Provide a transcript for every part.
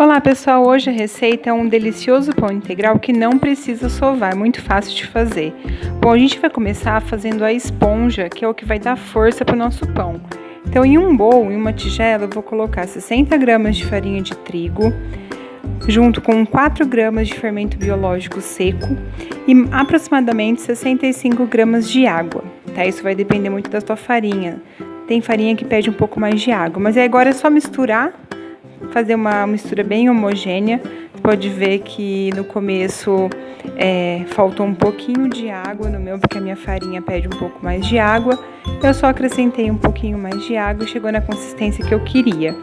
Olá pessoal, hoje a receita é um delicioso pão integral que não precisa sovar, é muito fácil de fazer. Bom, a gente vai começar fazendo a esponja, que é o que vai dar força para o nosso pão. Então em um bowl, em uma tigela, eu vou colocar 60 gramas de farinha de trigo, junto com 4 gramas de fermento biológico seco e aproximadamente 65 gramas de água, tá? Isso vai depender muito da tua farinha. Tem farinha que pede um pouco mais de água, mas aí agora é só misturar, fazer uma mistura bem homogênea. Você pode ver que no começo faltou um pouquinho de água no meu, porque a minha farinha pede um pouco mais de água. Eu só acrescentei um pouquinho mais de água e chegou na consistência que eu queria.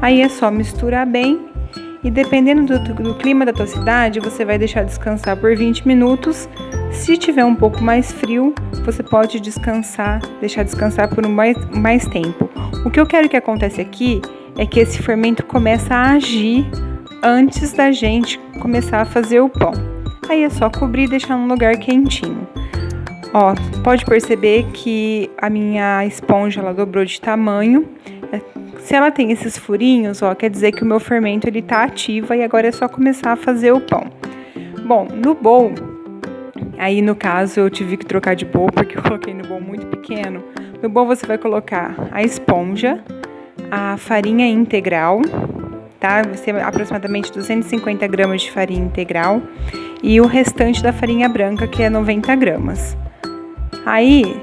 Aí é só misturar bem e dependendo do clima da tua cidade, você vai deixar descansar por 20 minutos. Se tiver um pouco mais frio, você pode deixar descansar por mais tempo. O que eu quero que aconteça aqui é que esse fermento começa a agir antes da gente começar a fazer o pão. Aí é só cobrir e deixar num lugar quentinho. Ó, pode perceber que a minha esponja ela dobrou de tamanho. Se ela tem esses furinhos, ó, quer dizer que o meu fermento ele tá ativo e agora é só começar a fazer o pão. Bom, no bowl, aí no caso eu tive que trocar de bowl porque eu coloquei no bowl muito pequeno. No bowl você vai colocar a esponja, a farinha integral, tá? Vai ser aproximadamente 250 gramas de farinha integral e o restante da farinha branca, que é 90 gramas. Aí,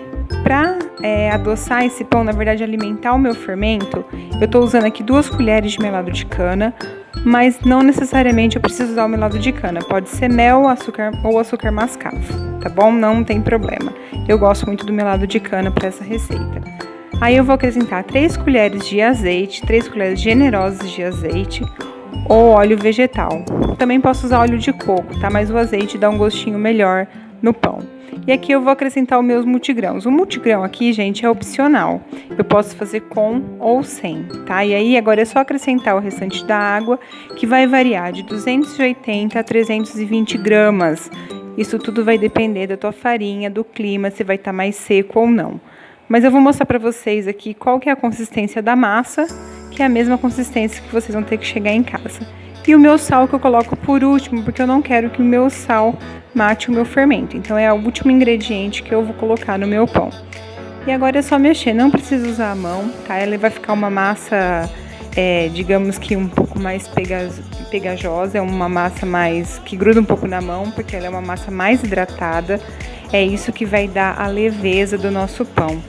para adoçar esse pão, na verdade alimentar o meu fermento, eu tô usando aqui 2 colheres de melado de cana, mas não necessariamente eu preciso usar o melado de cana. Pode ser mel, açúcar ou açúcar mascavo, tá bom? Não tem problema. Eu gosto muito do melado de cana para essa receita. Aí eu vou acrescentar 3 colheres de azeite, 3 colheres generosas de azeite ou óleo vegetal. Também posso usar óleo de coco, tá? Mas o azeite dá um gostinho melhor no pão. E aqui eu vou acrescentar os meus multigrãos. O multigrão aqui, gente, é opcional. Eu posso fazer com ou sem, tá? E aí agora é só acrescentar o restante da água, que vai variar de 280 a 320 gramas. Isso tudo vai depender da tua farinha, do clima, se vai estar mais seco ou não. Mas eu vou mostrar para vocês aqui qual que é a consistência da massa, que é a mesma consistência que vocês vão ter que chegar em casa. E o meu sal que eu coloco por último, porque eu não quero que o meu sal mate o meu fermento. Então é o último ingrediente que eu vou colocar no meu pão. E agora é só mexer, não precisa usar a mão, tá? Ela vai ficar uma massa, digamos que um pouco mais pegajosa, é uma massa mais que gruda um pouco na mão, porque ela é uma massa mais hidratada. É isso que vai dar a leveza do nosso pão.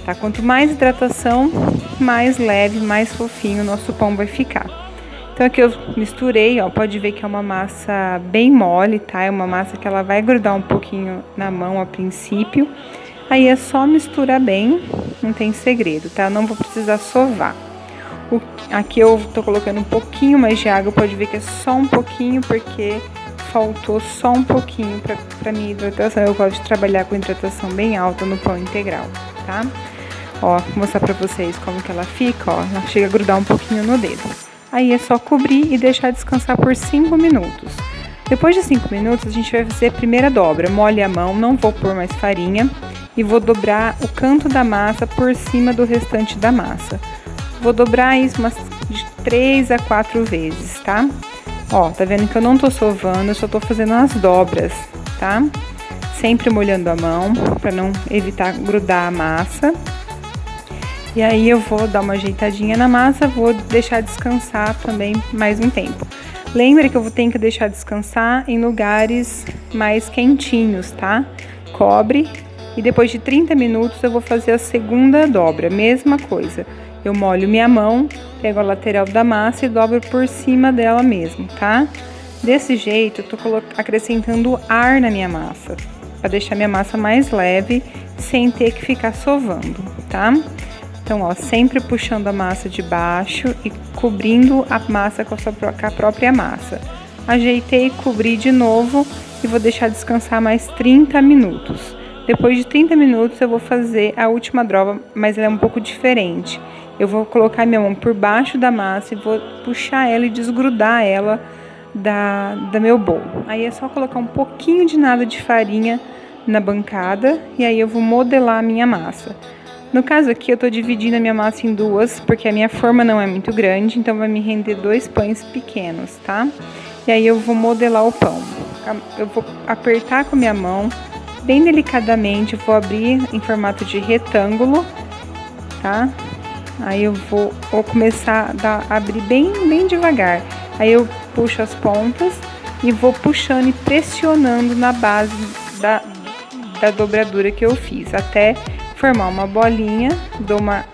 Tá? Quanto mais hidratação, mais leve, mais fofinho o nosso pão vai ficar. Então aqui eu misturei, ó, pode ver que é uma massa bem mole, tá? É uma massa que ela vai grudar um pouquinho na mão a princípio. Aí é só misturar bem, não tem segredo, tá? Eu não vou precisar sovar. Aqui eu tô colocando um pouquinho mais de água, pode ver que é só um pouquinho, porque faltou só um pouquinho para minha hidratação. Eu gosto de trabalhar com hidratação bem alta no pão integral, tá? Ó, vou mostrar para vocês como que ela fica, ó. Ela chega a grudar um pouquinho no dedo. Aí é só cobrir e deixar descansar por 5 minutos. Depois de 5 minutos, a gente vai fazer a primeira dobra. Molhe a mão, não vou pôr mais farinha. E vou dobrar o canto da massa por cima do restante da massa. Vou dobrar isso umas de 3 a 4 vezes, tá? Ó, tá vendo que eu não tô sovando, eu só tô fazendo as dobras, tá? Sempre molhando a mão, pra não evitar grudar a massa. E aí eu vou dar uma ajeitadinha na massa, vou deixar descansar também mais um tempo. Lembra que eu tenho que deixar descansar em lugares mais quentinhos, tá? Cobre e depois de 30 minutos eu vou fazer a segunda dobra, mesma coisa. Eu molho minha mão, pego a lateral da massa e dobro por cima dela mesmo, tá? Desse jeito eu tô acrescentando ar na minha massa, para deixar minha massa mais leve, sem ter que ficar sovando, tá? Então, ó, sempre puxando a massa de baixo e cobrindo a massa com a própria massa. Ajeitei, cobri de novo e vou deixar descansar mais 30 minutos. Depois de 30 minutos eu vou fazer a última dobra, mas ela é um pouco diferente. Eu vou colocar minha mão por baixo da massa e vou puxar ela e desgrudar ela da meu bowl. Aí é só colocar um pouquinho de nada de farinha na bancada e aí eu vou modelar a minha massa. No caso aqui, eu tô dividindo a minha massa em duas, porque a minha forma não é muito grande, então vai me render 2 pães pequenos, tá? E aí eu vou modelar o pão. Eu vou apertar com a minha mão, bem delicadamente, vou abrir em formato de retângulo, tá? Aí eu vou começar a abrir bem devagar. Aí eu puxo as pontas e vou puxando e pressionando na base da dobradura que eu fiz, até formar uma bolinha. Dou uma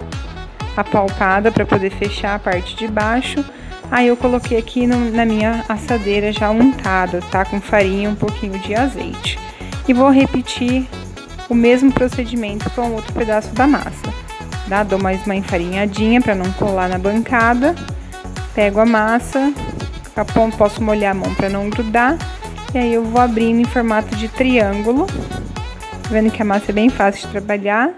apalpada para poder fechar a parte de baixo. Aí eu coloquei aqui na minha assadeira já untada, tá? Com farinha e um pouquinho de azeite. E vou repetir o mesmo procedimento com o outro pedaço da massa. Tá? Dou mais uma enfarinhadinha para não colar na bancada. Pego a massa, posso molhar a mão para não grudar. E aí eu vou abrindo em formato de triângulo. Vendo que a massa é bem fácil de trabalhar.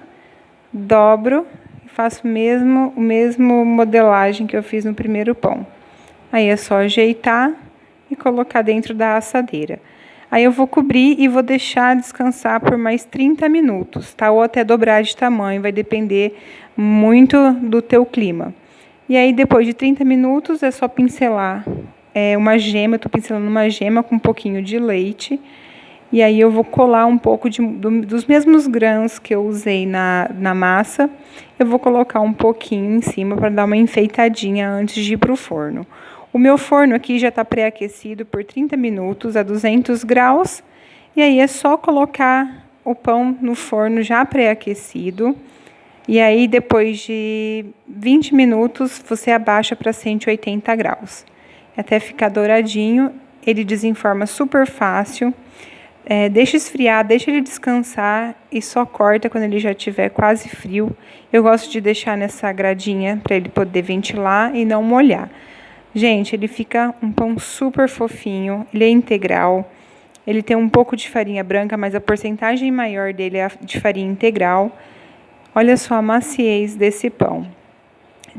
Dobro e faço o mesmo modelagem que eu fiz no primeiro pão. Aí é só ajeitar e colocar dentro da assadeira. Aí eu vou cobrir e vou deixar descansar por mais 30 minutos, tá? Ou até dobrar de tamanho, vai depender muito do teu clima. E aí depois de 30 minutos é só pincelar uma gema, eu tô pincelando uma gema com um pouquinho de leite. E aí eu vou colar um pouco dos mesmos grãos que eu usei na massa. Eu vou colocar um pouquinho em cima para dar uma enfeitadinha antes de ir para o forno. O meu forno aqui já está pré-aquecido por 30 minutos a 200 graus. E aí é só colocar o pão no forno já pré-aquecido. E aí depois de 20 minutos você abaixa para 180 graus. Até ficar douradinho, ele desenforma super fácil. Deixa esfriar, deixa ele descansar e só corta quando ele já estiver quase frio. Eu gosto de deixar nessa gradinha para ele poder ventilar e não molhar. Gente, ele fica um pão super fofinho, ele é integral, ele tem um pouco de farinha branca, mas a porcentagem maior dele é de farinha integral. Olha só a maciez desse pão.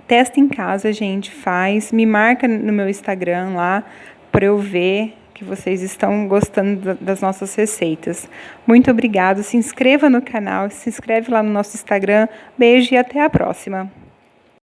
Testa em casa, gente, faz, me marca no meu Instagram lá para eu ver que vocês estão gostando das nossas receitas. Muito obrigada, se inscreva no canal, se inscreve lá no nosso Instagram. Beijo e até a próxima!